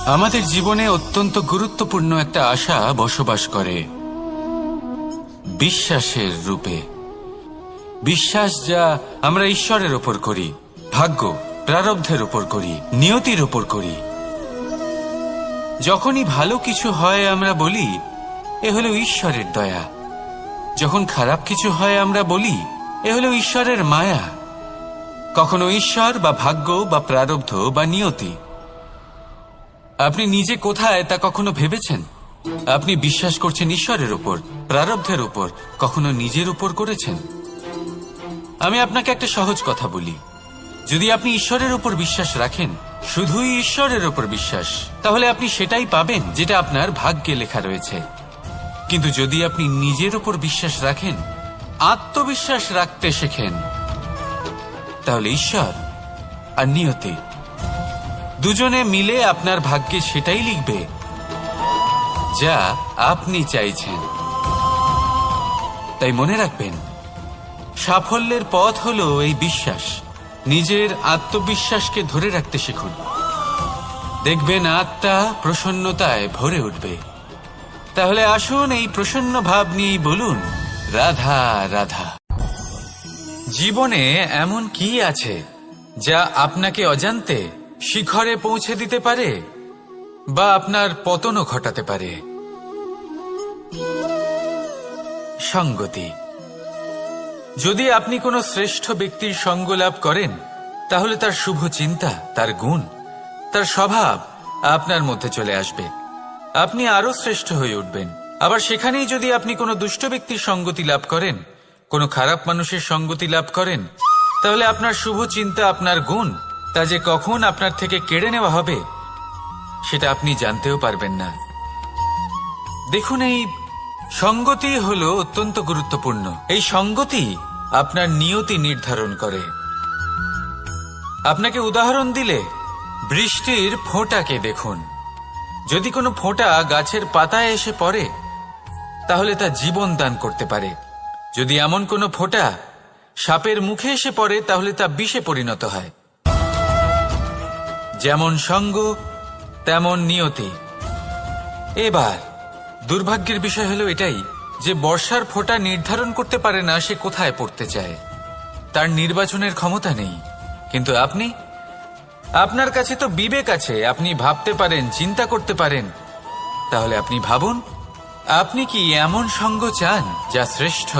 আমাদের জীবনে অত্যন্ত গুরুত্বপূর্ণ একটা আশা বসবাস করে বিশ্বাসের রূপে। বিশ্বাস যা আমরা ঈশ্বরের ওপর করি, ভাগ্য প্রারব্ধের ওপর করি, নিয়তির ওপর করি। যখনই ভালো কিছু হয় আমরা বলি এ হলো ঈশ্বরের দয়া, যখন খারাপ কিছু হয় আমরা বলি এ হলো ঈশ্বরের মায়া। কখনো ঈশ্বর বা ভাগ্য বা প্রারব্ধ বা নিয়তি। আপনি নিজে কোথায় তা কখনো ভেবেছেন? আপনি বিশ্বাস করছেন ঈশ্বরের উপর, প্রারব্ধের উপর, কখনো নিজের উপর করেছেন? আমি আপনাকে একটা সহজ কথা বলি, যদি আপনি ঈশ্বরের উপর বিশ্বাস রাখেন, শুধুই ঈশ্বরের উপর বিশ্বাস, তাহলে আপনি সেটাই পাবেন যেটা আপনার ভাগ্যে লেখা রয়েছে। কিন্তু যদি আপনি নিজের উপর বিশ্বাস রাখেন, আত্মবিশ্বাস রাখতে শেখেন, তাহলে ঈশ্বর আর নিয়তি দুজনে মিলে আপনার ভাগ্যে সেটাই লিখবে যা আপনি চাইছেন। তাই মনে রাখবেন, সাফল্যের পথ হলো এই বিশ্বাস। নিজের আত্মবিশ্বাসকে ধরে রাখতে শিখুন, দেখবেন আত্মা প্রসন্নতায় ভরে উঠবে। তাহলে আসুন এই প্রসন্ন ভাব নিয়েই বলুন, রাধা রাধা। জীবনে এমন কি আছে যা আপনাকে অজান্তে শিখরে পৌঁছে দিতে পারে বা আপনার পতনও ঘটাতে পারে? সঙ্গতি। যদি আপনি কোনো শ্রেষ্ঠ ব্যক্তির সঙ্গ লাভ করেন, তাহলে তার শুভ চিন্তা, তার গুণ, তার স্বভাব আপনার মধ্যে চলে আসবে। আপনি আরো শ্রেষ্ঠ হয়ে উঠবেন। আবার সেখানেই যদি আপনি কোনো দুষ্ট ব্যক্তির সঙ্গতি লাভ করেন, কোনো খারাপ মানুষের সঙ্গতি লাভ করেন, তাহলে আপনার শুভ চিন্তা, আপনার গুণ, তা যে কখন আপনার থেকে কেড়ে নেওয়া হবে সেটা আপনি জানতেও পারবেন না। দেখুন, এই সঙ্গতি হলো অত্যন্ত গুরুত্বপূর্ণ। এই সঙ্গতি আপনার নিয়তি নির্ধারণ করে। আপনাকে উদাহরণ দিলে, বৃষ্টির ফোঁটাকে দেখুন। যদি কোনো ফোঁটা গাছের পাতায় এসে পড়ে, তাহলে তা জীবন দান করতে পারে। যদি এমন কোনো ফোঁটা সাপের মুখে এসে পড়ে, তাহলে তা বিষে পরিণত হয়। যেমন সঙ্গ তেমন নিয়তি। এবার দুর্ভাগ্যের বিষয় হলো এটাই যে বর্ষার ফোঁটা নির্ধারণ করতে পারে না সে কোথায় পড়তে চায়। তার নির্বাচনের ক্ষমতা নেই। কিন্তু আপনি, আপনার কাছে তো বিবেক আছে, আপনি ভাবতে পারেন, চিন্তা করতে পারেন। তাহলে আপনি ভাবুন, আপনি কি এমন সঙ্গ চান যা শ্রেষ্ঠ,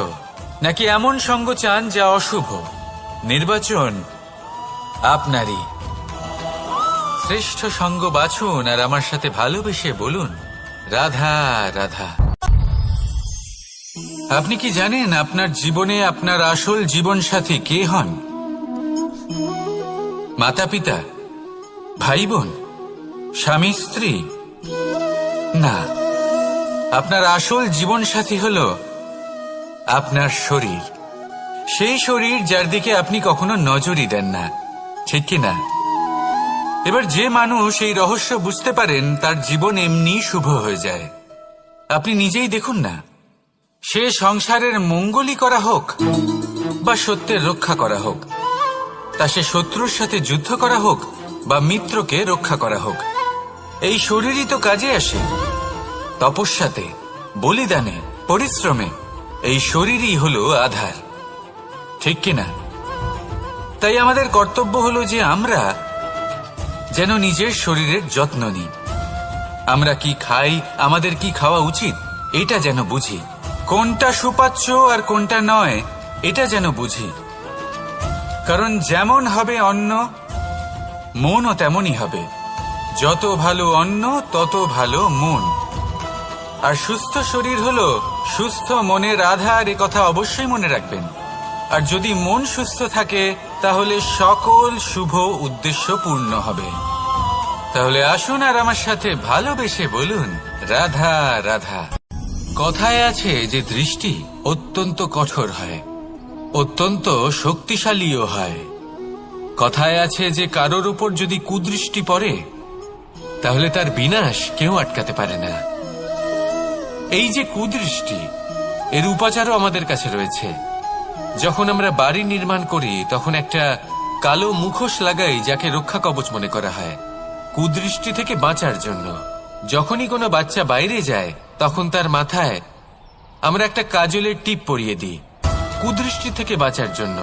নাকি এমন সঙ্গ চান যা অশুভ? নির্বাচন আপনারই। শ্রেষ্ঠ সঙ্গ বাছুন আর আমার সাথে ভালোবেসে বলুন, রাধা রাধা। আপনি কি জানেন আপনার জীবনে আপনার আসল জীবনসাথী কে হন? মাতা পিতা, ভাই বোন, স্বামী স্ত্রী? না, আপনার আসল জীবনসাথী হল আপনার শরীর। সেই শরীর যার দিকে আপনি কখনো নজরই দেন না, ঠিক কিনা? এবার যে মানুষ এই রহস্য বুঝতে পারেন, তার জীবন এমনি শুভ হয়ে যায়। আপনি নিজেই দেখুন না, সে সংসারের মঙ্গলই করা হোক বা সত্যের রক্ষা করা হোক, তা সে শত্রুর সাথে যুদ্ধ করা হোক বা মিত্রকে রক্ষা করা হোক, এই শরীরই তো কাজে আসে। তপস্যাতে, বলিদানে, পরিশ্রমে এই শরীরই হলো আধার, ঠিক কিনা? তাই আমাদের কর্তব্য হলো যে আমরা যেন নিজের শরীরের যত্ন নিই। আমরা কি খাই, আমাদের কি খাওয়া উচিত, এটা যেন বুঝি। কোনটা সুপাচ্য আর কোনটা নয়, এটা যেন বুঝি। কারণ যেমন হবে অন্ন, মনও তেমনই হবে। যত ভালো অন্ন তত ভালো মন। আর সুস্থ শরীর হলো সুস্থ মনের আধার, এ কথা অবশ্যই মনে রাখবেন। আর যদি মন সুস্থ থাকে, তাহলে সকল শুভ উদ্দেশ্য পূর্ণ হবে। তাহলে আসুন আর আমার সাথে ভালোবেসে বলুন, রাধা রাধা। কথায় আছে যে দৃষ্টি অত্যন্ত কঠোর হয়, অত্যন্ত শক্তিশালীও হয়। কথায় আছে যে কারোর উপর যদি কুদৃষ্টি পড়ে, তাহলে তার বিনাশ কেউ আটকাতে পারে না। এই যে কুদৃষ্টি, এর উপাচারও আমাদের কাছে রয়েছে। যখন আমরা বাড়ি নির্মাণ করি, তখন একটা কালো মুখোশ লাগাই, যাকে রক্ষা কবচ মনে করা হয়। কুদৃষ্টি থেকে বাঁচার জন্য। যখনই কোনো বাচ্চা বাইরে যায় তখন তার মাথায় আমরা একটা কাজলের টিপ পরিয়ে দিই, কুদৃষ্টি থেকে বাঁচার জন্য।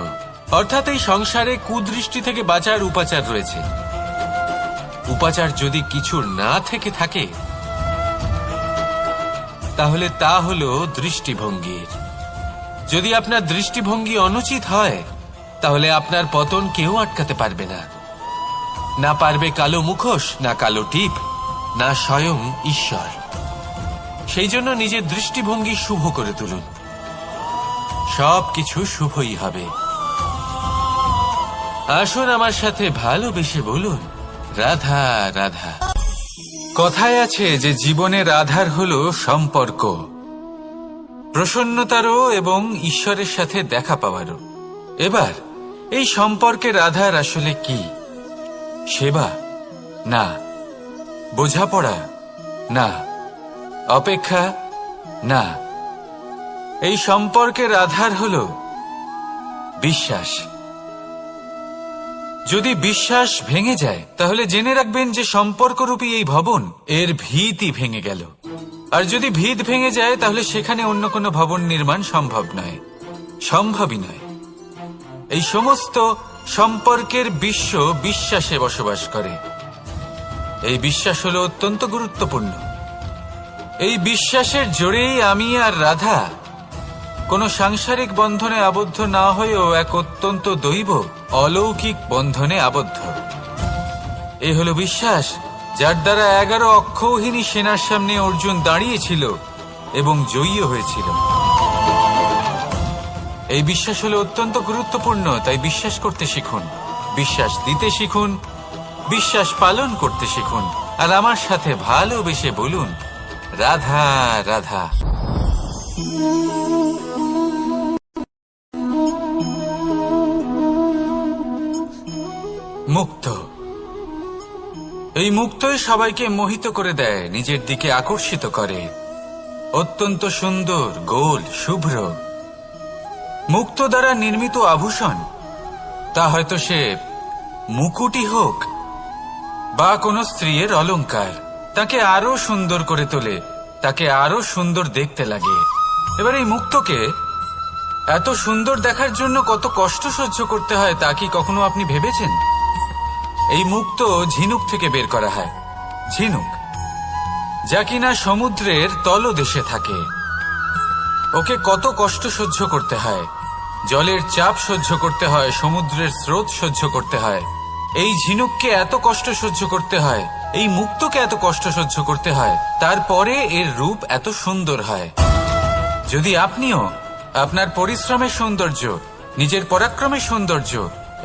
অর্থাৎ এই সংসারে কুদৃষ্টি থেকে বাঁচার উপাচার রয়েছে। উপাচার যদি কিছু না থেকে থাকে তাহলে তা হলো দৃষ্টিভঙ্গির। যদি আপনার দৃষ্টিভঙ্গি অনুচিত হয় তাহলে আপনার পতন কেউ আটকাতে পারবে না। না পারবে কালো মুখোশ, না কালো টিপ, না স্বয়ং ঈশ্বর। সেই জন্য নিজের দৃষ্টিভঙ্গি শুভ করে তুলুন, সবকিছু শুভই হবে। আসুন আমার সাথে ভালোবেসে বলুন, রাধা রাধা। কথায় আছে যে জীবনের আধার হলো সম্পর্ক, প্রসন্নতারও এবং ঈশ্বরের সাথে দেখা পাওয়ারও। এবার এই সম্পর্কের আধার আসলে কি? সেবা না, বোঝাপড়া না, অপেক্ষা না। এই সম্পর্কের আধার হলো বিশ্বাস। যদি বিশ্বাস ভেঙে যায় তাহলে জেনে রাখবেন যে সম্পর্করূপী এই ভবন এর ভিতই ভেঙে গেল। আর যদি ভিত ভেঙে যায় তাহলে সেখানে অন্য কোনো ভবন নির্মাণ সম্ভব নয়, সম্ভবই নয়। এই সমস্ত সম্পর্কের বিশ্ব বিশ্বাসে বসবাস করে। এই বিশ্বাস হলো অত্যন্ত গুরুত্বপূর্ণ। এই বিশ্বাসের জোরেই আমি আর রাধা কোনো সাংসারিক বন্ধনে আবদ্ধ না হয়েও এক অত্যন্ত দৈব অলৌকিক বন্ধনে আবদ্ধ। এই হলো বিশ্বাস যার দ্বারা 11 অক্ষৌহিনী সেনার সামনে অর্জুন দাঁড়িয়েছিল এবং জয়ী হয়েছিল। এই বিশ্বাস হলো অত্যন্ত গুরুত্বপূর্ণ, তাই বিশ্বাস করতে শিখুন, বিশ্বাস দিতে শিখুন, বিশ্বাস পালন করতে শিখুন। আর আমার সাথে ভালোবেসে বলুন, রাধা রাধা। মুক্ত। এই মুক্তই সবাইকে মোহিত করে দেয়, নিজের দিকে আকর্ষিত করে। অত্যন্ত সুন্দর, গোল, শুভ্র। মুক্ত দ্বারা নির্মিত আভূষণ, তা হয়তো সে মুকুটই হোক বা কোনো স্ত্রীর অলংকার, তাকে আরো সুন্দর করে তোলে, তাকে আরো সুন্দর দেখতে লাগে। এবার এই মুক্তকে এত সুন্দর দেখার জন্য কত কষ্ট সহ্য করতে হয় তা কি কখনো আপনি ভেবেছেন? এই মুক্ত ঝিনুক থেকে বের করা হয়, ঝিনুক যা কিনা সমুদ্রের তলদেশে থাকে। ওকে কত কষ্ট সহ্য করতে হয়, জলের চাপ সহ্য করতে হয়, সমুদ্রের স্রোত সহ্য করতে হয়। এই ঝিনুককে এত কষ্ট সহ্য করতে হয়, এই মুক্তকে এত কষ্ট সহ্য করতে হয়, তারপরে এর রূপ এত সুন্দর হয়। যদি আপনিও আপনার পরিশ্রমের সৌন্দর্য, নিজের পরাক্রমের সৌন্দর্য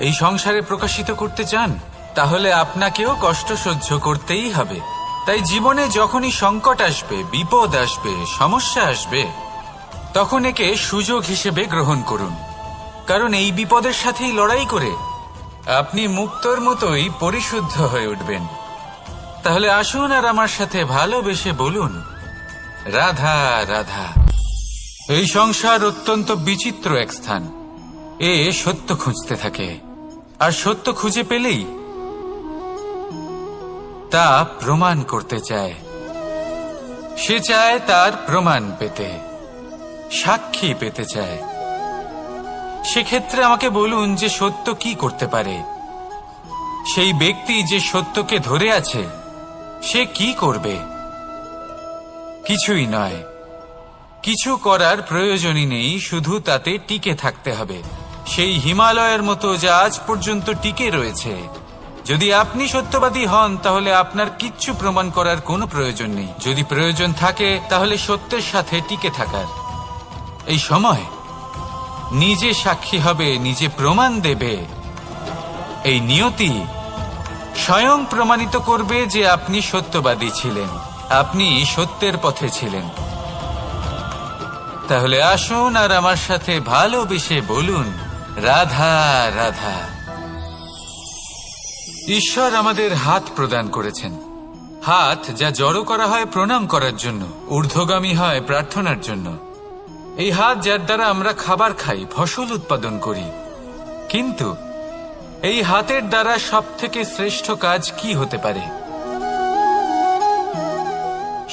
এই সংসারে প্রকাশিত করতে চান তাহলে আপনাকেও কষ্ট সহ্য করতেই হবে। তাই জীবনে যখনই সংকট আসবে, বিপদ আসবে, সমস্যা আসবে, তখন একে সুযোগ হিসেবে গ্রহণ করুন। কারণ এই বিপদের সাথেই লড়াই করে আপনি মুক্তর মতোই পরিশুদ্ধ হয়ে উঠবেন। তাহলে আসুন আর আমার সাথে ভালোবেসে বলুন, রাধা রাধা। এই সংসার অত্যন্ত বিচিত্র এক স্থান। এ সত্য খুঁজতে থাকে, আর সত্য খুঁজে পেলেই তা প্রমাণ করতে চায়। সে চায় তার প্রমাণ পেতে, সাক্ষী পেতে চায়। সেক্ষেত্রে আমাকে বলুন যে সত্য কি করতে পারে? সেই ব্যক্তি যে সত্যকে ধরে আছে সে কি করবে? কিছুই নয়, কিছু করার প্রয়োজনই নেই, শুধু তাতে টিকে থাকতে হবে। সেই হিমালয়ের মতো যা আজ পর্যন্ত টিকে রয়েছে। যদি আপনি সত্যবাদী হন তাহলে আপনার কিচ্ছু প্রমাণ করার কোনো প্রয়োজন নেই। যদি প্রয়োজন থাকে তাহলে সত্যের সাথে টিকে থাকার। এই সময় নিজে সাক্ষী হবে, নিজে প্রমাণ দেবে। এই নিয়তি স্বয়ং প্রমাণিত করবে যে আপনি সত্যবাদী ছিলেন, আপনি সত্যের পথে ছিলেন। তাহলে আসুন আর আমার সাথে ভালোবেসে বলুন, রাধা রাধা। ঈশ্বর আমাদের হাত প্রদান করেছেন। হাত যা জড়ো করা হয় প্রণাম করার জন্য, ঊর্ধ্বগামী হয় প্রার্থনার জন্য। এই হাত যার দ্বারা আমরা খাবার খাই, ফসল উৎপাদন করি। কিন্তু এই হাতের দ্বারা সবথেকে শ্রেষ্ঠ কাজ কি হতে পারে?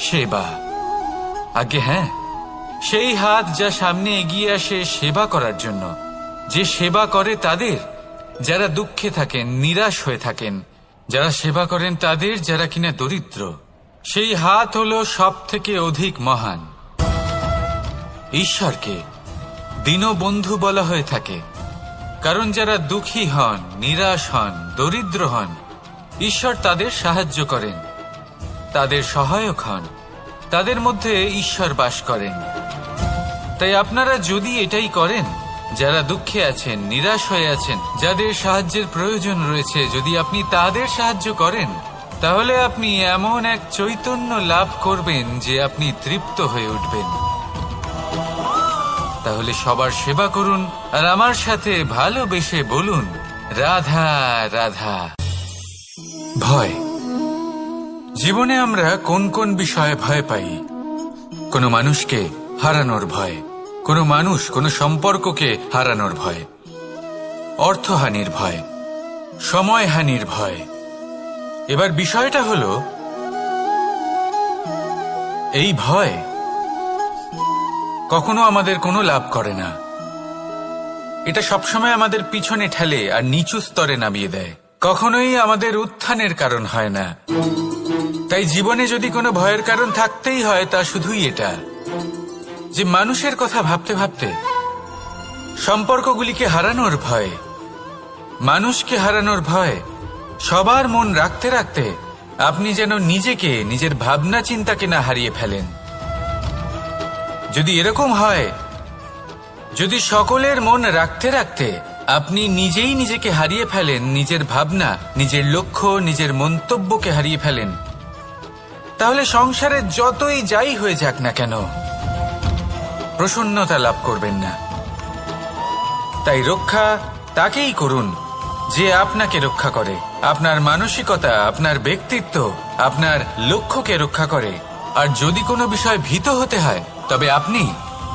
সেবা। আগে হ্যাঁ, সেই হাত যা সামনে এগিয়ে আসে সেবা করার জন্য, যে সেবা করে তাদের যারা দুঃখে থাকেন, নিরাশ হয়ে থাকেন, যারা সেবা করেন তাদের যারা কিনা দরিদ্র, সেই হাত হলো সব থেকে অধিক মহান। ঈশ্বরকে দীনবন্ধু বলা হয়ে থাকে, কারণ যারা দুঃখী হন, নিরাশ হন, দরিদ্র হন, ঈশ্বর তাদের সাহায্য করেন, তাদের সহায়ক হন, তাদের মধ্যে ঈশ্বর বাস করেন। তাই আপনারা যদি এটাই করেন, যারা দুঃখে আছেন, নিরাশ হয়ে আছেন, যাদের সাহায্যের প্রয়োজন রয়েছে, যদি আপনি তাদের সাহায্য করেন, তাহলে আপনি এমন এক চৈতন্য লাভ করবেন যে আপনি তৃপ্ত হয়ে উঠবেন। তাহলে সবার সেবা করুন আর আমার সাথে ভালোবেসে বলুন, রাধা রাধা। ভয়। জীবনে আমরা কোন কোন বিষয়ে ভয় পাই? কোনো মানুষকে হারানোর ভয়, কোনো মানুষ, কোনো সম্পর্ককে হারানোর ভয়, অর্থহানির ভয়, সময়হানির ভয়। এবার বিষয়টা হলো, এই ভয় কখনো আমাদের কোনো লাভ করে না। এটা সবসময় আমাদের পিছনে ঠেলে আর নিচু স্তরে নামিয়ে দেয়, কখনোই আমাদের উত্থানের কারণ হয় না। তাই জীবনে যদি কোনো ভয়ের কারণ থাকতেই হয়, তা শুধুই এটা যে মানুষের কথা ভাবতে ভাবতে, সম্পর্কগুলিকে হারানোর ভয়, মানুষকে হারানোর ভয়, সবার মন রাখতে রাখতে আপনি যেন নিজেকে, নিজের ভাবনা চিন্তাকে না হারিয়ে ফেলেন। যদি এরকম হয়, যদি সকলের মন রাখতে রাখতে আপনি নিজেই নিজেকে হারিয়ে ফেলেন, নিজের ভাবনা, নিজের লক্ষ্য, নিজের মন্তব্যকে হারিয়ে ফেলেন, তাহলে সংসারে যতই যাই হয়ে যাক না কেন, প্রসন্নতা লাভ করবেন না। তাই রক্ষা তাকেই করুন যে আপনাকে রক্ষা করে, আপনার মানসিকতা, আপনার ব্যক্তিত্ব, আপনার লক্ষ্যকে রক্ষা করে। আর যদি কোনো বিষয় ভীত হতে হয়, তবে আপনি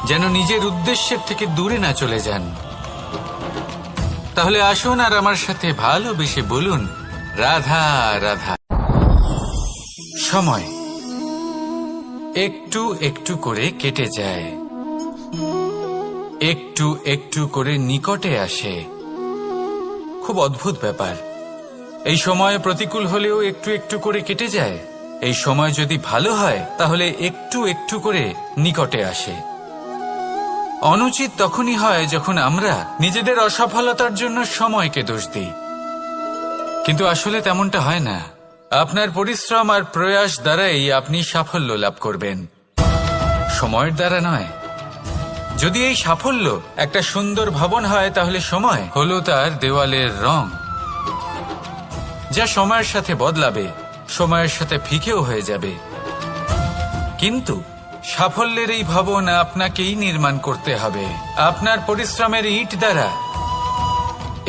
যেন নিজের উদ্দেশ্যের থেকে দূরে না চলে যান। তাহলে আসুন আর আমার সাথে ভালোবেসে বলুন, রাধা রাধা। সময় একটু একটু করে কেটে যায়, একটু একটু করে নিকটে আসে। খুব অদ্ভুত ব্যাপার। এই সময় প্রতিকূল হলেও একটু একটু করে কেটে যায়। এই সময় যদি ভালো হয়, তাহলে একটু একটু করে নিকটে আসে। অনুচিত তখনই হয় যখন আমরা নিজেদের অসফলতার জন্য সময়কে দোষ দিই, কিন্তু আসলে তেমনটা হয় না। আপনার পরিশ্রম আর প্রয়াস দ্বারাই আপনি সাফল্য লাভ করবেন, সময়ের দ্বারা নয়। যদি এই সাফল্য একটা সুন্দর ভবন হয়, তাহলে সময় হলো তার দেওয়ালের রং, যা সময়ের সাথে বদলাবে, সময়ের সাথে ফিকেও হয়ে যাবে। কিন্তু সাফল্যের এই ভবন আপনাকেই নির্মাণ করতে হবে, আপনার পরিশ্রমের ইট দ্বারা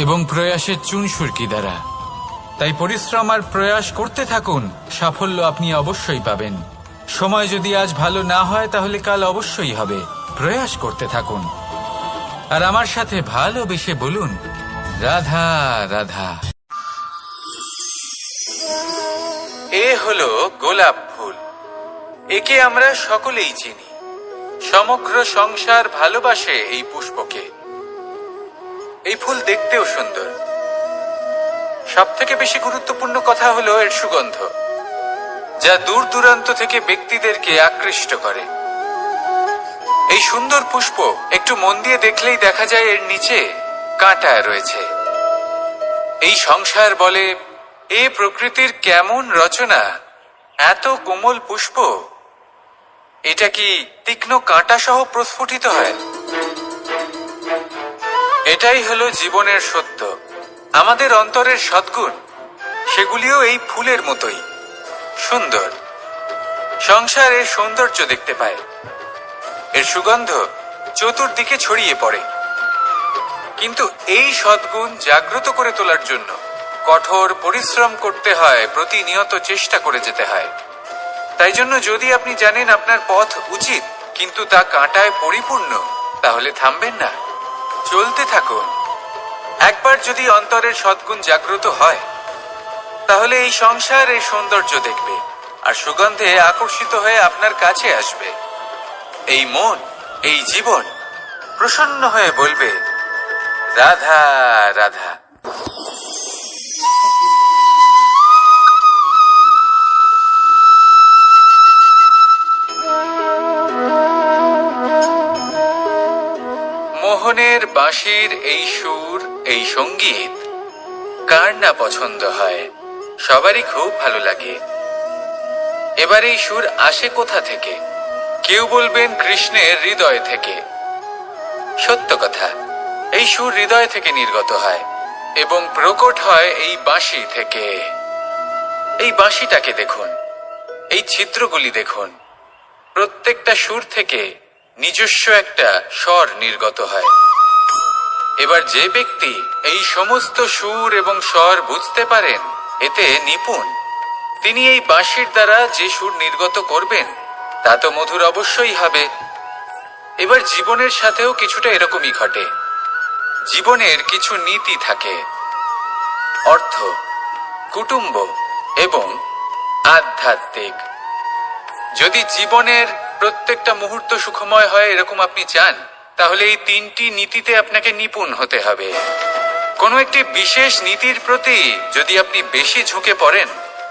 এবং প্রয়াসের চুনসুরকি দ্বারা। তাই পরিশ্রম আর প্রয়াস করতে থাকুন, সাফল্য আপনি অবশ্যই পাবেন। সময় যদি আজ ভালো না হয়, তাহলে কাল অবশ্যই হবে। প্রয়াস করতে থাকুন আর আমার সাথে ভালোবেসে বলুন, রাধা রাধা। এ হলো গোলাপ ফুল। একে আমরা সকলেই চিনি। সমগ্র সংসার ভালোবাসে এই পুষ্পকে। এই ফুল দেখতেও সুন্দর। সবথেকে বেশি গুরুত্বপূর্ণ কথা হলো এর সুগন্ধ, যা দূর দূরান্ত থেকে ব্যক্তিদেরকে আকৃষ্ট করে। এই সুন্দর পুষ্প একটু মন দিয়ে দেখলেই দেখা যায় এর নিচে কাঁটা রয়েছে। এই সংসার বলে, এ প্রকৃতির কেমন রচনা, এত কোমল পুষ্প, এটা কি তীক্ষ্ণ কাঁটা সহ প্রস্ফুটিত হয়? এটাই হলো জীবনের সত্য। আমাদের অন্তরের সদ্গুণ, সেগুলিও এই ফুলের মতোই সুন্দর। সংসার এর সৌন্দর্য দেখতে পায়, এর সুগন্ধ চতুর্দিকে ছড়িয়ে পড়ে। কিন্তু এই সদ্গুণ জাগ্রত করে তোলার জন্য কঠোর পরিশ্রম করতে হয়, প্রতিনিয়ত চেষ্টা করে যেতে হয়। তাই জন্য যদি আপনি জানেন আপনার পথ উচিত, কিন্তু তা কাঁটায় পরিপূর্ণ, তাহলে থামবেন না, চলতে থাকুন। একবার যদি অন্তরের সদ্গুণ জাগ্রত হয়, তাহলে এই সংসার এর সৌন্দর্য দেখবে, আর সুগন্ধে আকর্ষিত হয়ে আপনার কাছে আসবে। এই মন, এই জীবন প্রসন্ন হয়ে বলবে, রাধা রাধা। মোহনের বাঁশির এই সুর, এই সঙ্গীত কার না পছন্দ হয়, সবারই খুব ভালো লাগে। এবার এই সুর আসে কোথা থেকে? কেউ বলবেন কৃষ্ণের হৃদয় থেকে। সত্য কথা, এই সুর হৃদয় থেকে নির্গত হয় এবং প্রকট হয় এই বাঁশি থেকে। এই বাঁশিটাকে দেখুন, এই ছিদ্রগুলি দেখুন, প্রত্যেকটা সুর থেকে নিজস্ব একটা স্বর নির্গত হয়। এবার যে ব্যক্তি এই সমস্ত সুর এবং স্বর বুঝতে পারেন, এতে নিপুণ, তিনি এই বাঁশির দ্বারা যে সুর নির্গত করবেন তা তো মধুর অবশ্যই হবে। এবার জীবনের সাথেও কিছুটা এরকমই ঘটে। জীবনের কিছু নীতি থাকে, অর্থ, কুটুম্ব এবং আধ্যাত্মিক। যদি জীবনের প্রত্যেকটা মুহূর্ত সুখময় হয় এরকম আপনি চান, তাহলে এই তিনটি নীতিতে আপনাকে নিপুণ হতে হবে। কোনো একটি বিশেষ নীতির প্রতি যদি আপনি বেশি ঝুঁকে পড়েন,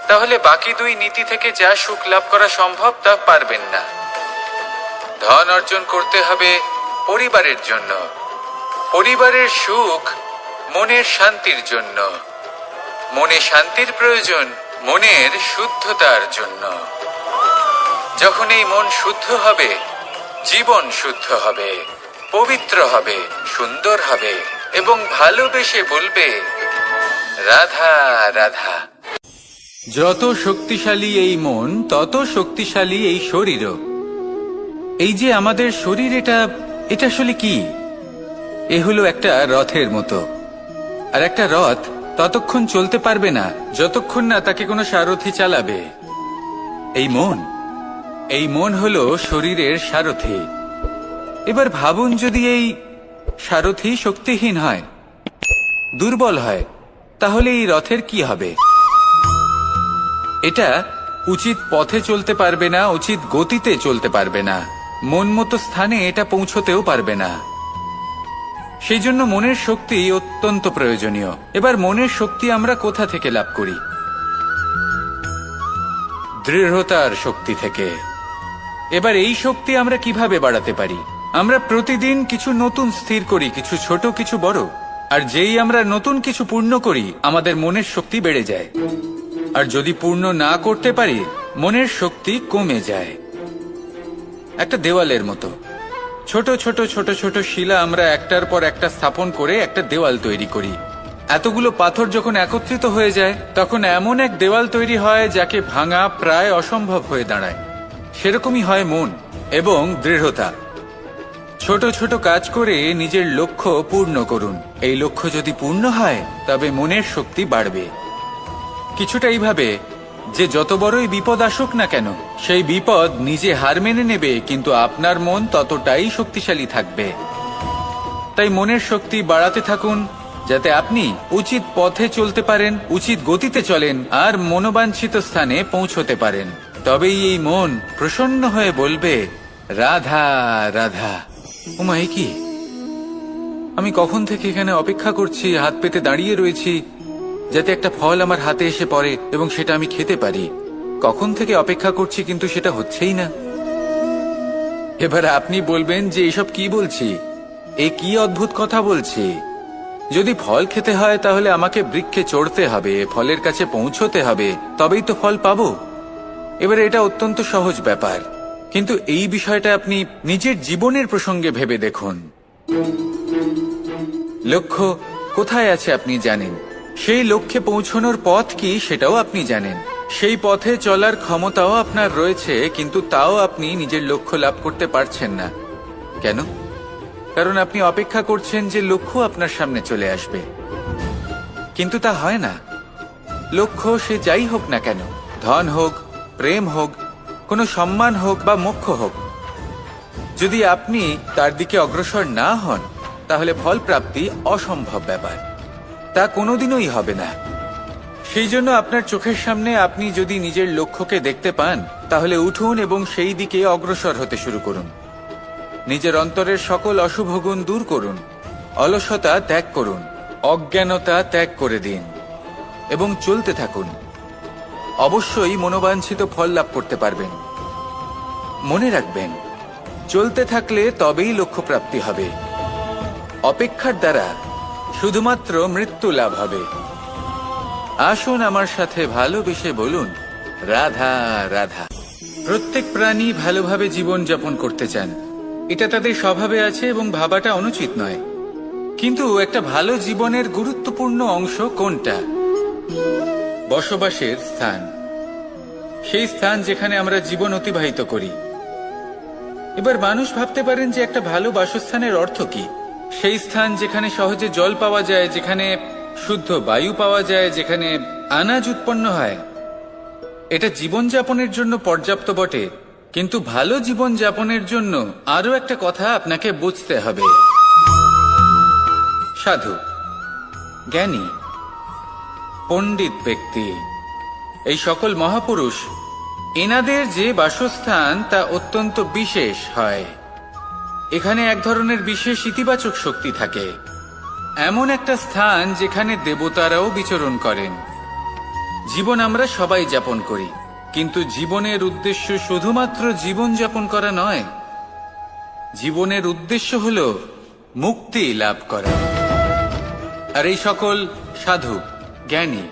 তাহলে বাকি দুই নীতি থেকে যা সুখ লাভ করা সম্ভব তা পারবেন না। ধন অর্জন করতে হবে পরিবারের জন্য, পরিবারের সুখ মনের শান্তির জন্য, মনে শান্তির প্রয়োজন মনের শুদ্ধতার জন্য। যখন এই মন শুদ্ধ হবে, জীবন শুদ্ধ হবে, পবিত্র হবে, সুন্দর হবে এবং ভালোবেসে বলবে, রাধা রাধা। যত শক্তিশালী এই মন, তত শক্তিশালী এই শরীরও। এই যে আমাদের শরীর, এটা আসলে কি? এ হলো একটা রথের মতো। আর একটা রথ ততক্ষণ চলতে পারবে না যতক্ষণ না তাকে কোনো সারথি চালাবে। এই মন হলো শরীরের সারথি। এবার ভাবুন, যদি এই সারথি শক্তিহীন হয়, দুর্বল হয়, তাহলে এই রথের কি হবে? এটা উচিত পথে চলতে পারবে না, উচিত গতিতে চলতে পারবে না, মন মতো স্থানে এটা পৌঁছতেও পারবে না। সেই জন্য মনের শক্তি অত্যন্ত প্রয়োজনীয়। এবার মনের শক্তি আমরা কোথা থেকে লাভ করি? দৃঢ়তার শক্তি থেকে। এবার এই শক্তি আমরা কিভাবে বাড়াতে পারি? আমরা প্রতিদিন কিছু নতুন স্থির করি, কিছু ছোট কিছু বড়। আর যেই আমরা নতুন কিছু পূর্ণ করি, আমাদের মনের শক্তি বেড়ে যায়। আর যদি পূর্ণ না করতে পারি, মনের শক্তি কমে যায়। একটা দেওয়ালের মতো ছোট ছোট ছোট ছোট শিলা আমরা একটার পর একটা স্থাপন করে একটা দেওয়াল তৈরি করি। এতগুলো পাথর যখন একত্রিত হয়ে যায়, তখন এমন এক দেওয়াল তৈরি হয় যাকে ভাঙা প্রায় অসম্ভব হয়ে দাঁড়ায়। সেরকমই হয় মন এবং দৃঢ়তা। ছোট ছোট কাজ করে নিজের লক্ষ্য পূর্ণ করুন। এই লক্ষ্য যদি পূর্ণ হয়, তবে মনের শক্তি বাড়বে। কিছুটা এইভাবে যে যত বড়ই বিপদ আসুক না কেন, সেই বিপদ নিজে হার মেনে নেবে, কিন্তু আপনার মন ততটাই শক্তিশালী থাকবে। তাই মনের শক্তি বাড়াতে থাকুন, যাতে আপনি উচিত পথে চলতে পারেন, উচিত গতিতে চলেন আর মনোবাঞ্ছিত স্থানে পৌঁছতে পারেন। তবেই এই মন প্রসন্ন হয়ে বলবে, রাধা রাধা। ওমা, এ কি? আমি কখন থেকে এখানে অপেক্ষা করছি, হাত পেতে দাঁড়িয়ে রয়েছি যাতে একটা ফল আমার হাতে এসে পড়ে এবং সেটা আমি খেতে পারি। কখন থেকে অপেক্ষা করছি, কিন্তু সেটা হচ্ছেই না। এবার আপনি বলবেন যে এসব কি বলছি, এ কি অদ্ভুত কথা বলছি। যদি ফল খেতে হয় তাহলে আমাকে বৃক্ষে চড়তে হবে, ফলের কাছে পৌঁছতে হবে, তবেই তো ফল পাবো। এবারে এটা অত্যন্ত সহজ ব্যাপার, কিন্তু এই বিষয়টা আপনি নিজের জীবনের প্রসঙ্গে ভেবে দেখুন। লক্ষ্য কোথায় আছে আপনি জানেন, সেই লক্ষ্যে পৌঁছানোর পথ কি সেটাও আপনি জানেন, সেই পথে চলার ক্ষমতাও আপনার রয়েছে, কিন্তু তাও আপনি নিজের লক্ষ্য লাভ করতে পারছেন না। কেন? কারণ আপনি অপেক্ষা করছেন যে লক্ষ্য আপনার সামনে চলে আসবে, কিন্তু তা হয় না। লক্ষ্য সে যাই হোক না কেন, ধন হোক, প্রেম হোক, কোনো সম্মান হোক বা মোক্ষ হোক, যদি আপনি তার দিকে অগ্রসর না হন, তাহলে ফল প্রাপ্তি অসম্ভব ব্যাপার, তা কোনোদিনই হবে না। সেই জন্য আপনার চোখের সামনে আপনি যদি নিজের লক্ষ্যকে দেখতে পান, তাহলে উঠুন এবং সেই দিকে অগ্রসর হতে শুরু করুন। নিজের অন্তরের সকল অশুভ গুণ দূর করুন, অলসতা ত্যাগ করুন, অজ্ঞানতা ত্যাগ করে দিন এবং চলতে থাকুন। অবশ্যই মনোবাঞ্ছিত ফল লাভ করতে পারবেন। মনে রাখবেন, চলতে থাকলে তবেই লক্ষ্য প্রাপ্তি হবে। অপেক্ষার দ্বারা শুধুমাত্র মৃত্যু লাভ হবে। আসুন আমার সাথে ভালোবেসে বলুন, রাধা রাধা। প্রত্যেক প্রাণী ভালোভাবে জীবন যাপন করতে চান, এটা তাদের স্বভাবে আছে এবং ভাবাটা অনুচিত নয়। কিন্তু একটা ভালো জীবনের গুরুত্বপূর্ণ অংশ কোনটা? বসবাসের স্থান, সেই স্থান যেখানে আমরা জীবন অতিবাহিত করি। এবার মানুষ ভাবতে পারেন যে একটা ভালো বাসস্থানের অর্থ কি? সেই স্থান যেখানে সহজে জল পাওয়া যায়, যেখানে শুদ্ধ বায়ু পাওয়া যায়, যেখানে আনাজ উৎপন্ন হয়। এটা জীবনযাপনের জন্য পর্যাপ্ত বটে, কিন্তু ভালো জীবনযাপনের জন্য আরো একটা কথা আপনাকে বুঝতে হবে। সাধু, জ্ঞানী, পণ্ডিত ব্যক্তি, এই সকল মহাপুরুষ, এনাদের যে বাসস্থান তা অত্যন্ত বিশেষ হয়। এখানে এক ধরনের বিশেষ ইতিবাচক শক্তি থাকে, এমন একটা স্থান যেখানে দেবতারাও বিচরণ করেন। জীবন আমরা সবাই যাপন করি, কিন্তু জীবনের উদ্দেশ্য শুধুমাত্র জীবন যাপন করা নয়। জীবনের উদ্দেশ্য হল মুক্তি লাভ করা। আর এই সকল সাধু, জ্ঞানী,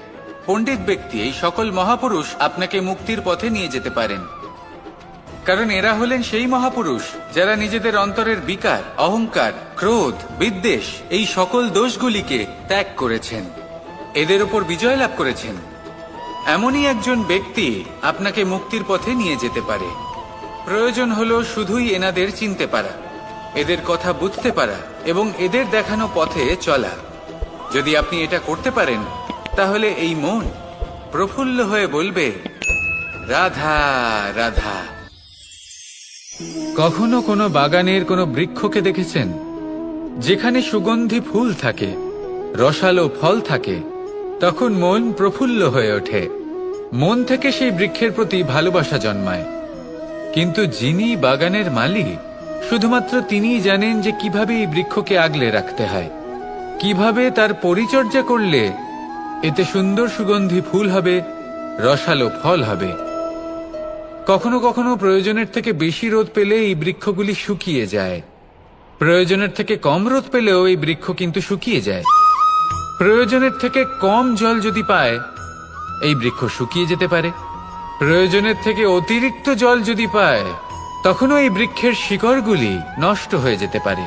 পণ্ডিত ব্যক্তি, এই সকল মহাপুরুষ আপনাকে মুক্তির পথে নিয়ে যেতে পারেন। কারণ এরা হলেন সেই মহাপুরুষ যারা নিজেদের অন্তরের বিকার, অহংকার, ক্রোধ, বিদ্বেষ, এই সকল দোষগুলিকে ত্যাগ করেছেন, এদের উপর বিজয় লাভ করেছেন। এমনই একজন ব্যক্তি আপনাকে মুক্তির পথে নিয়ে যেতে পারে। প্রয়োজন হলো শুধুই এনাদের চিনতে পারা, এদের কথা বুঝতে পারা এবং এদের দেখানো পথে চলা। যদি আপনি এটা করতে পারেন, তাহলে এই মন প্রফুল্ল হয়ে বলবে, রাধা রাধা। কখনো কোনো বাগানের কোনো বৃক্ষকে দেখেছেন যেখানে সুগন্ধি ফুল থাকে, রসালো ফল থাকে? তখন মন প্রফুল্ল হয়ে ওঠে, মন থেকে সেই বৃক্ষের প্রতি ভালোবাসা জন্মায়। কিন্তু যিনি বাগানের মালিক, শুধুমাত্র তিনিই জানেন যে কিভাবে এই বৃক্ষকে আগলে রাখতে হয়, কিভাবে তার পরিচর্যা করলে এতে সুন্দর সুগন্ধি ফুল হবে, রসালো ফল হবে। কখনো কখনো প্রয়োজনের থেকে বেশি রোদ পেলে এই বৃক্ষগুলি শুকিয়ে যায়, প্রয়োজনের থেকে কম রোদ পেলেও এই বৃক্ষ কিন্তু শুকিয়ে যায়। প্রয়োজনের থেকে কম জল যদি পায়, এই বৃক্ষ শুকিয়ে যেতে পারে। প্রয়োজনের থেকে অতিরিক্ত জল যদি পায়, তখনও এই বৃক্ষের শিকড়গুলি নষ্ট হয়ে যেতে পারে।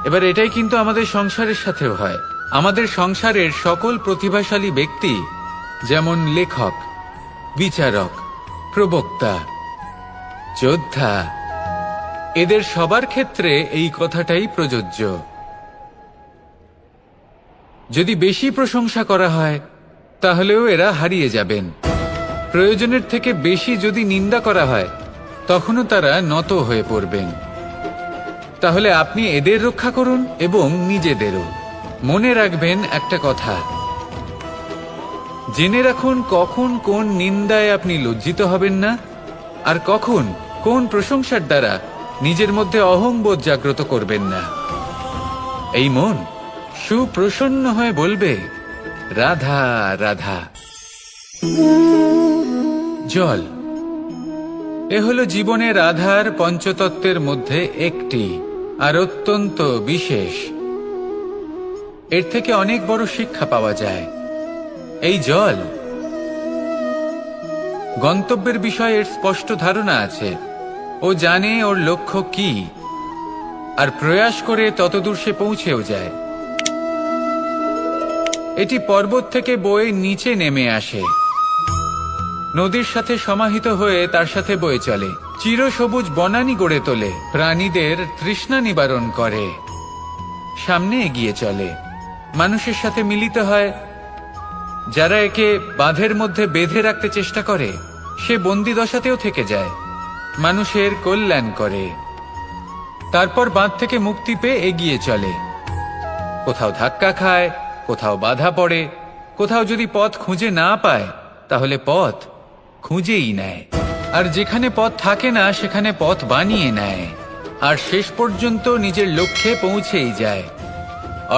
এবার এটাই কিন্তু আমাদের সংসারের সাথেও হয়। আমাদের সংসারের সকল প্রতিভাশালী ব্যক্তি, যেমন লেখক, বিচারক, প্রবক্তা, যোদ্ধা, এদের সবার ক্ষেত্রে এই কথাটাই প্রযোজ্য। যদি বেশি প্রশংসা করা হয়, তাহলেও এরা হারিয়ে যাবেন। প্রয়োজনের থেকে বেশি যদি নিন্দা করা হয়, তখনও তারা নত হয়ে পড়বেন। তাহলে আপনি এদের রক্ষা করুন এবং নিজেদেরও। মনে রাখবেন একটা কথা, জেনে রাখুন কখন কোন নিন্দায় আপনি লজ্জিত হবেন না, আর কখন কোন প্রশংসার দ্বারা নিজের মধ্যে অহংবোধ জাগ্রত করবেন না। এই মন সুপ্রসন্ন হয়ে বলবে, রাধা রাধা। জল, এ হলো জীবনের আধার পঞ্চতত্ত্বের মধ্যে একটি, আর অত্যন্ত বিশেষ। এর থেকে অনেক বড় শিক্ষা পাওয়া যায়। এই জল, গন্তব্যের বিষয়ে এর স্পষ্ট ধারণা আছে। ও জানে ওর লক্ষ্য কি, আর প্রয়াস করে ততদূর সে পৌঁছেও যায়। এটি পর্বত থেকে বয়ে নিচে নেমে আসে, নদীর সাথে সমাহিত হয়ে তার সাথে বয়ে চলে, চিরসবুজ বনানী গড়ে তোলে, প্রাণীদের তৃষ্ণা নিবারণ করে, সামনে এগিয়ে চলে, মানুষের সাথে মিলিত হয়। যারা একে বাঁধের মধ্যে বেঁধে রাখতে চেষ্টা করে, সে বন্দি দশাতেও থেকে যায়, মানুষের কল্যাণ করে। তারপর বাঁধ থেকে মুক্তি পেয়ে এগিয়ে চলে, কোথাও ধাক্কা খায়, কোথাও বাধা পড়ে, কোথাও যদি পথ খুঁজে না পায় তাহলে পথ খুঁজেই নেয়, আর যেখানে পথ থাকে না সেখানে পথ বানিয়ে নেয়, আর শেষ পর্যন্ত নিজের লক্ষ্যে পৌঁছেই যায়,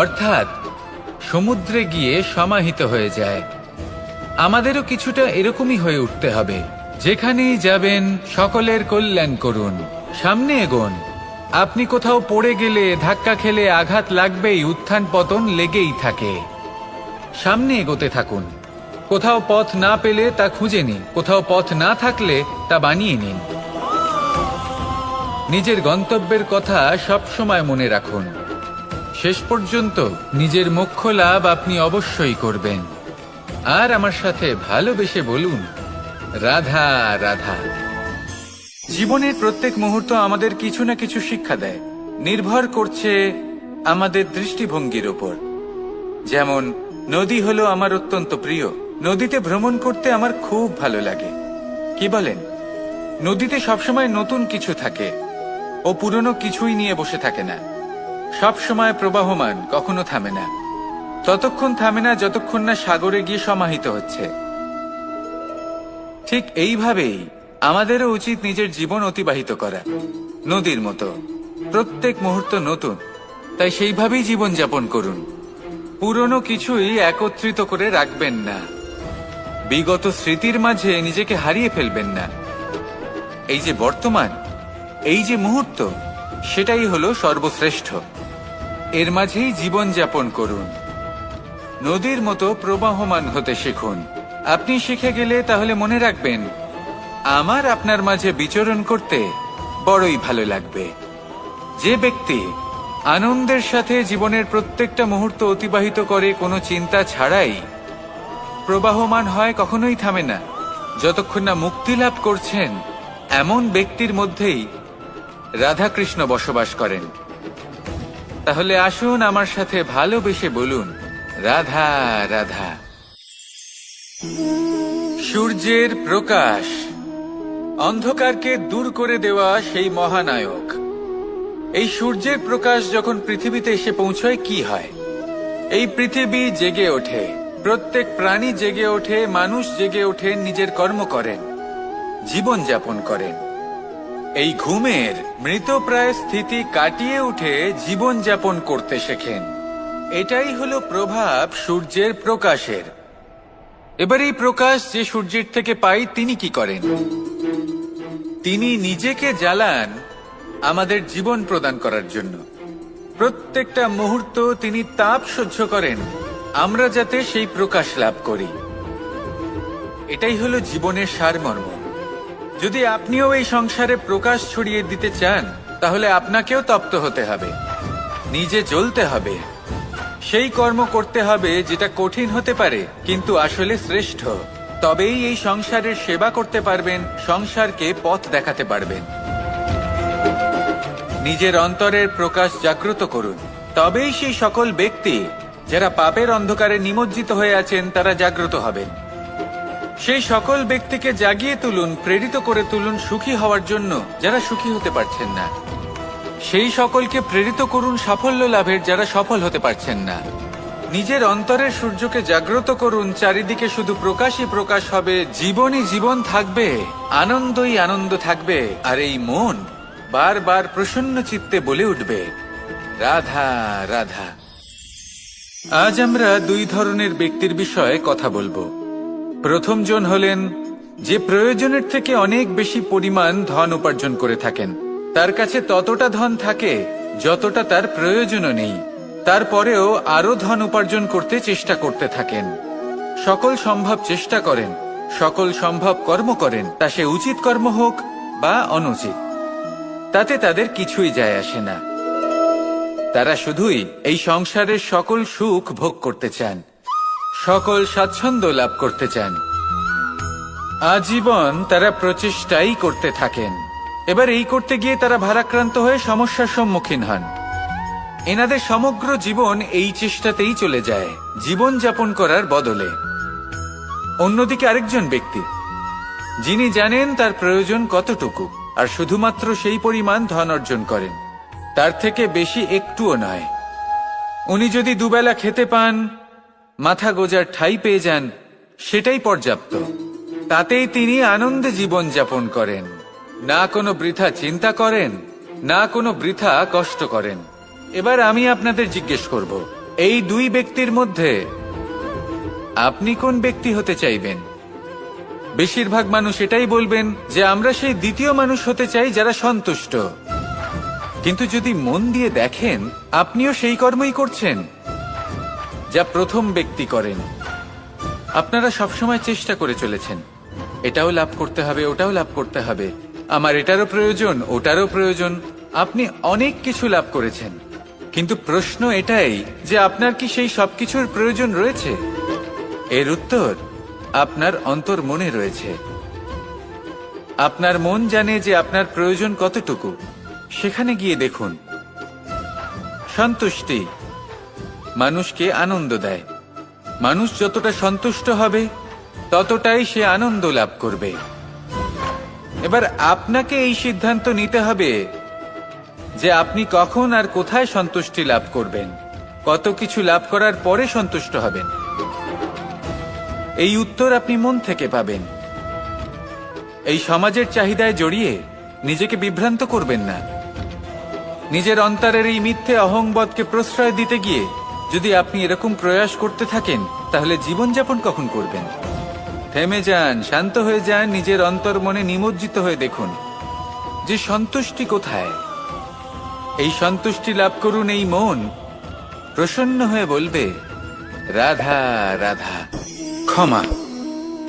অর্থাৎ সমুদ্রে গিয়ে সমাহিত হয়ে যায়। আমাদেরও কিছুটা এরকমই হয়ে উঠতে হবে। যেখানেই যাবেন সকলের কল্যাণ করুন, সামনে এগোন। আপনি কোথাও পড়ে গেলে, ধাক্কা খেলে আঘাত লাগবেই, উত্থান পতন লেগেই থাকে। সামনে এগোতে থাকুন। কোথাও পথ না পেলে তা খুঁজে নিন, কোথাও পথ না থাকলে তা বানিয়ে নিন। নিজের গন্তব্যের কথা সব সময় মনে রাখুন। শেষ পর্যন্ত নিজের মোক্ষ লাভ আপনি অবশ্যই করবেন। আর আমার সাথে ভালোবেসে বলুন, রাধা রাধা। জীবনের প্রত্যেক মুহূর্ত আমাদের কিছু না কিছু শিক্ষা দেয়, নির্ভর করছে আমাদের দৃষ্টিভঙ্গির উপর। যেমন নদী হলো আমার অত্যন্ত প্রিয়। নদীতে ভ্রমণ করতে আমার খুব ভালো লাগে। কি বলেন? নদীতে সবসময় নতুন কিছু থাকে, ও পুরনো কিছুই নিয়ে বসে থাকে না। সব সময় প্রবাহমান, কখনো থামে না। ততক্ষণ থামে না যতক্ষণ না সাগরে গিয়ে সমাহিত হচ্ছে। ঠিক এইভাবেই আমাদেরও উচিত নিজের জীবন অতিবাহিত করা, নদীর মতো। প্রত্যেক মুহূর্ত নতুন, তাই সেইভাবেই জীবন যাপন করুন। পুরনো কিছুই একত্রিত করে রাখবেন না, বিগত স্মৃতির মাঝে নিজেকে হারিয়ে ফেলবেন না। এই যে বর্তমান, এই যে মুহূর্ত, সেটাই হলো সর্বশ্রেষ্ঠ। এর মাঝেই জীবন যাপন করুন। নদীর মতো প্রবাহমান হতে শিখুন। আপনি শিখে গেলে তাহলে মনে রাখবেন, আমার আপনার মাঝে বিচরণ করতে বড়ই ভালো লাগবে। যে ব্যক্তি আনন্দের সাথে জীবনের প্রত্যেকটা মুহূর্ত অতিবাহিত করে কোনো চিন্তা ছাড়াই, প্রবাহমান হয়, কখনোই থামে না, যতক্ষণ না মুক্তি লাভ করছেন, এমন ব্যক্তির মধ্যেই রাধাকৃষ্ণ বসবাস করেন। তাহলে আসুন আমার সাথে ভালোবেসে বলুন, রাধা রাধা। সূর্যের প্রকাশ অন্ধকারকে দূর করে দেওয়া সেই মহানায়ক। এই সূর্যের প্রকাশ যখন পৃথিবীতে এসে পৌঁছয়, কি হয়? এই পৃথিবী জেগে ওঠে, প্রত্যেক প্রাণী জেগে ওঠে, মানুষ জেগে ওঠে, নিজের কর্ম করেন, জীবন যাপন করেন। এই ঘুমের মৃতপ্রায় স্থিতি কাটিয়ে উঠে জীবন যাপন করতে শেখেন। এটাই হলো প্রভাব সূর্যের প্রকাশের। এবার এই প্রকাশ যে সূর্যের থেকে পাই, তিনি কি করেন? তিনি নিজেকে জ্বালান আমাদের জীবন প্রদান করার জন্য। প্রত্যেকটা মুহূর্ত তিনি তাপ সহ্য করেন, আমরা যাতে সেই প্রকাশ লাভ করি। এটাই হলো জীবনের সারমর্ম। যদি আপনিও এই সংসারে প্রকাশ ছড়িয়ে দিতে চান, তাহলে আপনাকেও তপ্ত হতে হবে, নিজে জ্বলতে হবে, সেই কর্ম করতে হবে যেটা কঠিন হতে পারে কিন্তু আসলে শ্রেষ্ঠ। তবেই এই সংসারের সেবা করতে পারবেন, সংসারকে পথ দেখাতে পারবেন। নিজের অন্তরের প্রকাশ জাগ্রত করুন, তবেই সেই সকল ব্যক্তি যারা পাপের অন্ধকারে নিমজ্জিত হয়ে আছেন, তারা জাগ্রত হবেন। সেই সকল ব্যক্তিকে জাগিয়ে তুলুন, প্রেরিত করে তুলুন সুখী হওয়ার জন্য যারা সুখী হতে পারছেন না। সেই সকলকে প্রেরিত করুন সাফল্য লাভের যারা সফল হতে পারছেন না। নিজের অন্তরের সূর্যকে জাগ্রত করুন, চারিদিকে শুধু প্রকাশই প্রকাশ হবে, জীবনই জীবন থাকবে, আনন্দই আনন্দ থাকবে, আর এই মন বারবার প্রসন্ন চিত্তে বলে উঠবে, রাধা রাধা। আজ আমরা দুই ধরনের ব্যক্তির বিষয়ে কথা বলবো। প্রথম জন হলেন যে প্রয়োজনের থেকে অনেক বেশি পরিমাণ ধন উপার্জন করে থাকেন। তার কাছে ততটা ধন থাকে যতটা তার প্রয়োজনও নেই, তারপরেও আরো ধন উপার্জন করতে চেষ্টা করতে থাকেন। সকল সম্ভব চেষ্টা করেন, সকল সম্ভব কর্ম করেন, তা সে উচিত কর্ম হোক বা অনুচিত, তাতে তাদের কিছুই যায় আসে না। তারা শুধুই এই সংসারের সকল সুখ ভোগ করতে চান, সকল স্বাচ্ছন্দ্য লাভ করতে চান। আজীবন তারা প্রচেষ্টাই করতে থাকেন। এবার এই করতে গিয়ে তারা ভারাক্রান্ত হয়ে সমস্যার সম্মুখীন হন। এনাদের সমগ্র জীবন এই চেষ্টাতেই চলে যায়, জীবন যাপন করার বদলে। অন্যদিকে আরেকজন ব্যক্তি যিনি জানেন তার প্রয়োজন কতটুকু, আর শুধুমাত্র সেই পরিমাণ ধন অর্জন করেন, তার থেকে বেশি একটুও নয়। উনি যদি দুবেলা খেতে পান মাথা গোজার ঠাঁই পেয়ে যান, সেটাই পর্যাপ্ত। তাতেই তিনি আনন্দে জীবন যাপন করেন, না কোনো বৃথা চিন্তা করেন, না কোনো বৃথা কষ্ট করেন। এবার আমি আপনাদের জিজ্ঞেস করব, এই দুই ব্যক্তির মধ্যে আপনি কোন ব্যক্তি হতে চাইবেন? বেশিরভাগ মানুষ এটাই বলবেন যে আমরা সেই দ্বিতীয় মানুষ হতে চাই যারা সন্তুষ্ট। কিন্তু যদি মন দিয়ে দেখেন, আপনিও সেই কর্মই করছেন যা প্রথম ব্যক্তি করেন। আপনারা সবসময় চেষ্টা করে চলেছেন, এটাও লাভ করতে হবে, ওটাও লাভ করতে হবে, আমার এটারও প্রয়োজন, ওটারও প্রয়োজন। আপনি অনেক কিছু লাভ করেছেন, কিন্তু প্রশ্ন এটাই যে আপনার কি সেই সবকিছুর প্রয়োজন রয়েছে? এর উত্তর আপনার অন্তর্মনে রয়েছে। আপনার মন জানে যে আপনার প্রয়োজন কতটুকু। সেখানে গিয়ে দেখুন। সন্তুষ্টি মানুষকে আনন্দ দেয়। মানুষ যতটা সন্তুষ্ট হবে ততটাই সে আনন্দ লাভ করবে। এবার আপনাকে এই সিদ্ধান্ত নিতে হবে যে আপনি কখন আর কোথায় সন্তুষ্টি লাভ করবেন, কত কিছু লাভ করার পরে সন্তুষ্ট হবেন। এই উত্তর আপনি মন থেকে পাবেন। এই সমাজের চাহিদায় জড়িয়ে নিজেকে বিভ্রান্ত করবেন না। নিজের অন্তরের এই মিথ্যে অহংবোধকে প্রশ্রয় দিতে গিয়ে যদি আপনি এরকম প্রয়াস করতে থাকেন, তাহলে জীবনযাপন কখন করবেন? থেমে যান, শান্ত হয়ে যান, নিজের অন্তর মনে নিমজ্জিত হয়ে দেখুন যে সন্তুষ্টি কোথায়। এই সন্তুষ্টি লাভ করুন। এই মন প্রসন্ন হয়ে বলবে, রাধা রাধা। ক্ষমা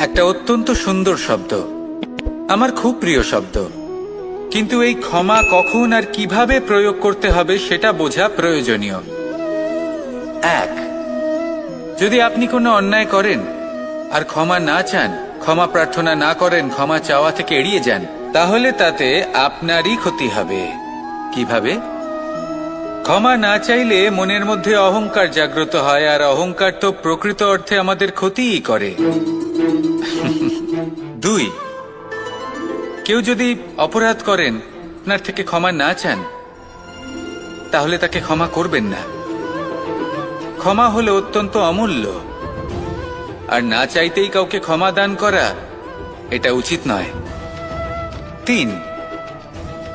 একটা অত্যন্ত সুন্দর শব্দ, আমার খুব প্রিয় শব্দ, কিন্তু এই ক্ষমা কখন আর কিভাবে প্রয়োগ করতে হবে সেটা বোঝা প্রয়োজনীয়। এক, যদি আপনি কোনো অন্যায় করেন আর ক্ষমা না চান, ক্ষমা প্রার্থনা না করেন, ক্ষমা চাওয়া থেকে এড়িয়ে যান, তাহলে তাতে আপনারই ক্ষতি হবে। কিভাবে? ক্ষমা না চাইলে মনের মধ্যে অহংকার জাগ্রত হয়, আর অহংকার তো প্রকৃত অর্থে আমাদের ক্ষতিই করে। দুই, কেউ যদি অপরাধ করেন, আপনার থেকে ক্ষমা না চান, তাহলে তাকে ক্ষমা করবেন না। ক্ষমা হলো অত্যন্ত অমূল্য, আর না চাইতেই কাউকে ক্ষমা দান করা এটা উচিত নয়। তিন,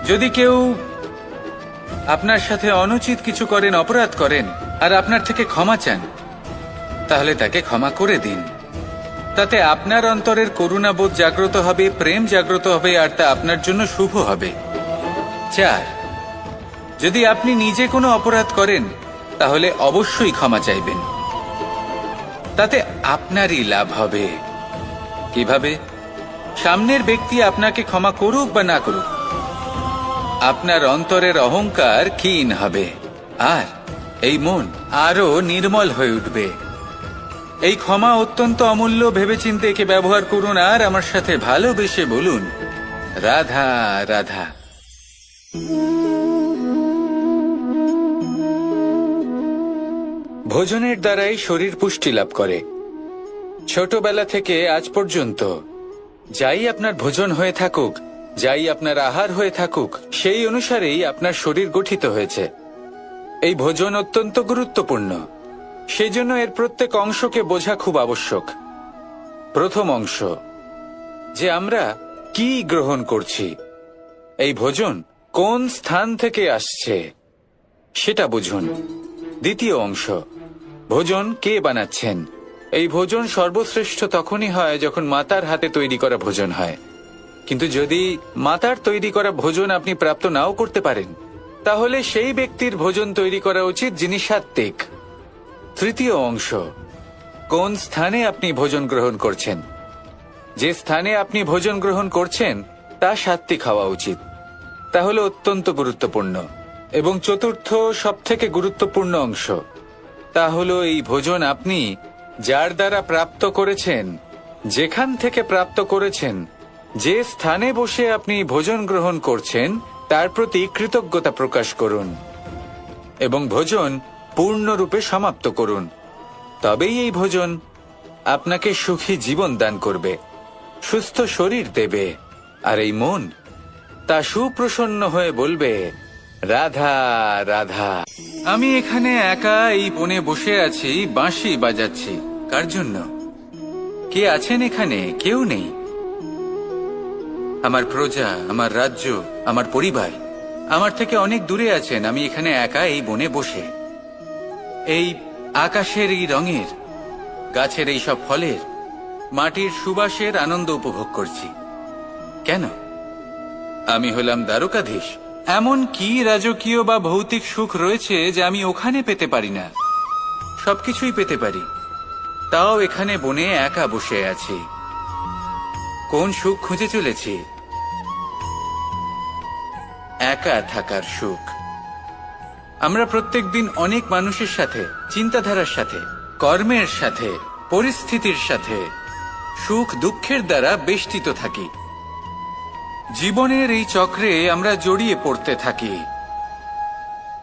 যদি কেউ আপনার সাথে অনুচিত কিছু করেন, অপরাধ করেন, আর আপনার থেকে ক্ষমা চান, তাহলে তাকে ক্ষমা করে দিন। তাতে আপনার অন্তরের করুণাবোধ জাগ্রত হবে, প্রেম জাগ্রত হবে, আর তা আপনার জন্য শুভ হবে। চার, যদি আপনি নিজে কোনো অপরাধ করেন, তাহলে অবশ্যই ক্ষমা চাইবেন। তাতে আপনারই লাভ হবে। কিভাবে? সামনের ব্যক্তি আপনাকে ক্ষমা করুক বা না করুক, আপনার অন্তরের অহংকার ক্ষীণ হবে, আর এই মন আরো নির্মল হয়ে উঠবে। এই ক্ষমা অত্যন্ত অমূল্য, ভেবেচিন্তে একে ব্যবহার করুন, আর আমার সাথে ভালোবেসে বলুন, রাধা রাধা। ভোজনের দ্বারাই শরীর পুষ্টি লাভ করে। ছোটবেলা থেকে আজ পর্যন্ত যাই আপনার ভোজন হয়ে থাকুক, যাই আপনার আহার হয়ে থাকুক, সেই অনুসারেই আপনার শরীর গঠিত হয়েছে। এই ভোজন অত্যন্ত গুরুত্বপূর্ণ, সেজন্য এর প্রত্যেক অংশকে বোঝা খুব আবশ্যক। প্রথম অংশ, যে আমরা কি গ্রহণ করছি, এই ভোজন কোন স্থান থেকে আসছে সেটা বুঝুন। দ্বিতীয় অংশ, ভোজন কে বানাচ্ছেন। এই ভোজন সর্বশ্রেষ্ঠ তখনই হয় যখন মাতার হাতে তৈরি করা ভোজন হয়। কিন্তু যদি মাতার তৈরি করা ভোজন আপনি প্রাপ্ত নাও করতে পারেন, তাহলে সেই ব্যক্তির ভোজন তৈরি করা উচিত যিনি সাত্ত্বিক। তৃতীয় অংশ, কোন স্থানে আপনি ভোজন গ্রহণ করছেন। যে স্থানে আপনি ভোজন গ্রহণ করছেন তা সাত্ত্বিক হওয়া উচিত। তাহলে অত্যন্ত গুরুত্বপূর্ণ। এবং চতুর্থ সবথেকে গুরুত্বপূর্ণ অংশ, তা হলো এই ভোজন আপনি যার দ্বারা প্রাপ্ত করেছেন, যেখান থেকে প্রাপ্ত করেছেন, যে স্থানে বসে আপনি ভোজন গ্রহণ করছেন, তার প্রতি কৃতজ্ঞতা প্রকাশ করুন এবং ভোজন পূর্ণরূপে সমাপ্ত করুন। তবেই এই ভোজন আপনাকে সুখী জীবন দান করবে, সুস্থ শরীর দেবে, আর এই মন তা সুপ্রসন্ন হয়ে বলবে, রাধা রাধা। আমি এখানে একা এই বনে বসে আছি, বাঁশি বাজাচ্ছি। কার জন্য? কে আছেন এখানে? কেউ নেই। আমার প্রজা, আমার রাজ্য, আমার পরিবার আমার থেকে অনেক দূরে আছেন। আমি এখানে একা এই বনে বসে এই আকাশের এই রঙের, গাছের এই সব ফলের, মাটির সুবাসের আনন্দ উপভোগ করছি। কেন? আমি হলাম দ্বারকাধীশ। এমন কি রাজকীয় বা ভৌতিক সুখ রয়েছে যে আমি ওখানে পেতে পারি না? সবকিছুই পেতে পারি, তাও এখানে বনে একা বসে আছি। কোন সুখ খুঁজে চলেছি? একা থাকার সুখ। আমরা প্রত্যেকদিন অনেক মানুষের সাথে, চিন্তাধারার সাথে, কর্মের সাথে, পরিস্থিতির সাথে, সুখ দুঃখের দ্বারা বেষ্টিত থাকি। জীবনের এই চক্রে আমরা জড়িয়ে পড়তে থাকি।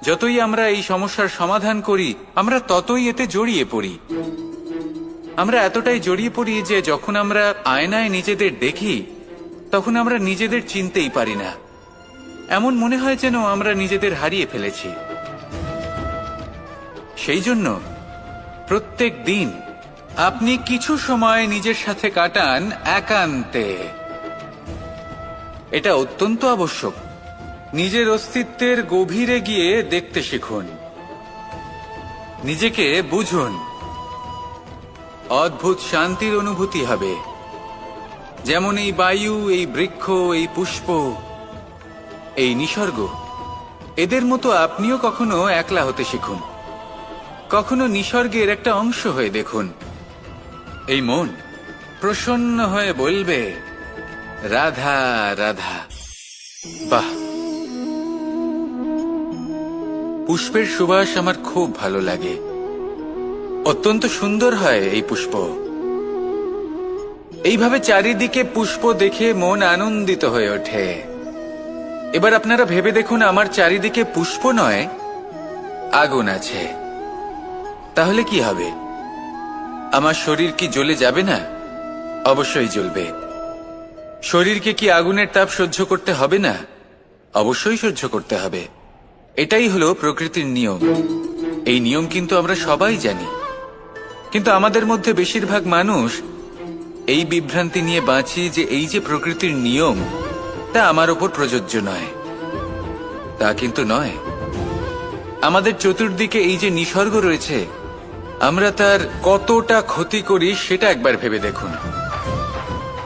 যতই আমরা এই সমস্যার সমাধান করি, আমরা ততই এতে জড়িয়ে পড়ি। আমরা এতটাই জড়িয়ে পড়ি যে যখন আমরা আয়নায় নিজেদের দেখি, তখন আমরা নিজেদের চিনতেই পারি না। এমন মনে হয় যেন আমরা নিজেদের হারিয়ে ফেলেছি। সেই জন্য প্রত্যেক দিন আপনি কিছু সময় নিজের সাথে কাটান একান্তে। এটা অত্যন্ত আবশ্যক। নিজের অস্তিত্বের গভীরে গিয়ে দেখতে শিখুন, নিজেকে বুঝুন। অদ্ভুত শান্তির অনুভূতি হবে। যেমন এই বায়ু, এই বৃক্ষ, এই পুষ্প, এই নিসর্গ, এদের মতো আপনিও কখনো একলা হতে শিখুন। কখনো নিসর্গের একটা অংশ হয়ে দেখুন। এই মন প্রসন্ন হয়ে বলবে, রাধা রাধা। বাহ, পুষ্পের সুবাস আমার খুব ভালো লাগে। অত্যন্ত সুন্দর হয় এই পুষ্প। এইভাবে চারিদিকে পুষ্প দেখে মন আনন্দিত হয়ে ওঠে। এবার আপনারা ভেবে দেখুন, আমার চারিদিকে পুষ্প নয়, আগুন আছে। তাহলে কি হবে? আমার শরীর কি জ্বলে যাবে না? অবশ্যই জ্বলবে। শরীরকে কি আগুনের তাপ সহ্য করতে হবে না? অবশ্যই সহ্য করতে হবে। এটাই হলো প্রকৃতির নিয়ম। এই নিয়ম কিন্তু আমরা সবাই জানি, কিন্তু আমাদের মধ্যে বেশিরভাগ মানুষ এই বিভ্রান্তি নিয়ে বাঁচি যে এই যে প্রকৃতির নিয়ম, তা আমার ওপর প্রযোজ্য নয়। তা কিন্তু নয়। আমাদের চতুর্দিকে এই যে নিসর্গ রয়েছে, আমরা তার কতটা ক্ষতি করি সেটা একবার ভেবে দেখুন।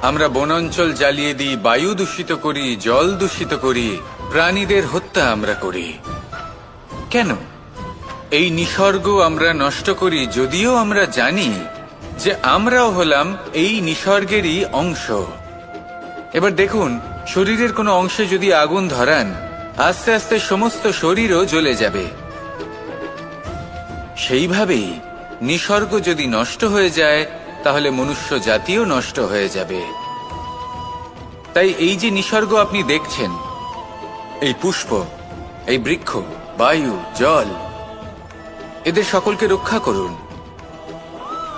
আমরা বনাঞ্চল জ্বালিয়ে দিই, বায়ু দূষিত করি, জল দূষিত করি, প্রাণীদের হত্যা আমরা করি। কেন? এই নিসর্গ আমরা নষ্ট করি, যদিও আমরা জানি যে আমরাও হলাম এই নিসর্গেরই অংশ। এবার দেখুন, শরীরের কোনো অংশে যদি আগুন ধরান, আস্তে আস্তে সমস্ত শরীরও জ্বলে যাবে। সেইভাবেই নিসর্গ যদি নষ্ট হয়ে যায়, তাহলে মনুষ্য জাতিও নষ্ট হয়ে যাবে। তাই এই যে নিসর্গ আপনি দেখছেন, এই পুষ্প, এই বৃক্ষ, বায়ু, জল, এদের সকলকে রক্ষা করুন,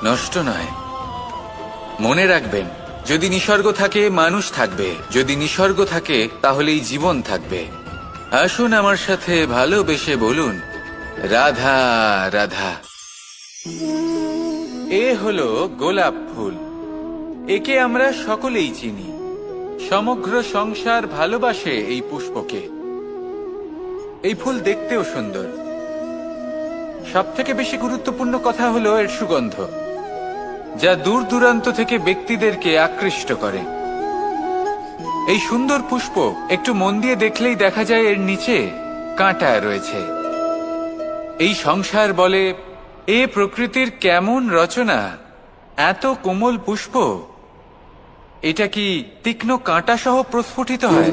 নষ্ট নয়। মনে রাখবেন, যদি নিসর্গ থাকে মানুষ থাকবে, যদি নিসর্গ থাকে তাহলেই জীবন থাকবে। আসুন আমার সাথে ভালোবেসে বলুন, রাধা রাধা। এ হলো গোলাপ ফুল। একে আমরা সকলেই চিনি। সমগ্র সংসার ভালোবাসে এই পুষ্পকে। এই ফুল দেখতেও সুন্দর। সবথেকে বেশি গুরুত্বপূর্ণ কথা হলো এর সুগন্ধ, যা দূর দূরান্ত থেকে ব্যক্তিদেরকে আকৃষ্ট করে। এই সুন্দর পুষ্প একটু মন দিয়ে দেখলেই দেখা যায় এর নিচে কাঁটা রয়েছে। এই সংসার বলে, এ প্রকৃতির কেমন রচনা, এত কোমল পুষ্প, এটা কি তীক্ষ্ণ কাঁটা সহ প্রস্ফুটিত হয়?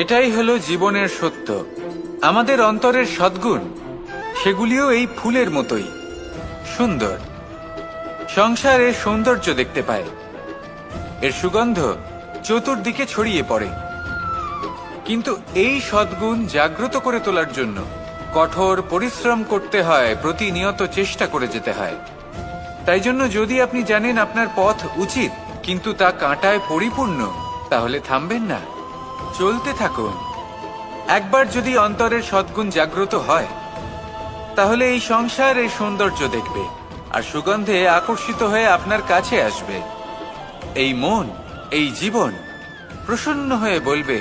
এটাই হলো জীবনের সত্য। আমাদের অন্তরের সদ্গুণ, সেগুলিও এই ফুলের মতোই সুন্দর। সংসারের সৌন্দর্য দেখতে পায়, এর সুগন্ধ চতুর্দিকে ছড়িয়ে পড়ে। কিন্তু এই সদ্গুণ জাগ্রত করে তোলার জন্য কঠোর পরিশ্রম করতে হয়, প্রতিনিয়ত চেষ্টা করে যেতে হয়। তাই জন্য যদি আপনি জানেন আপনার পথ উচিত, কিন্তু তা কাঁটায় পরিপূর্ণ, তাহলে থামবেন না, চলতে থাকুন। একবার যদি অন্তরের সদ্গুণ জাগ্রত হয়, তাহলে এই সংসার এর সৌন্দর্য দেখবে আর সুগন্ধে আকর্ষিত হয়ে আপনার কাছে আসবে। এই মন, এই জীবন প্রসন্ন হয়ে বলবে,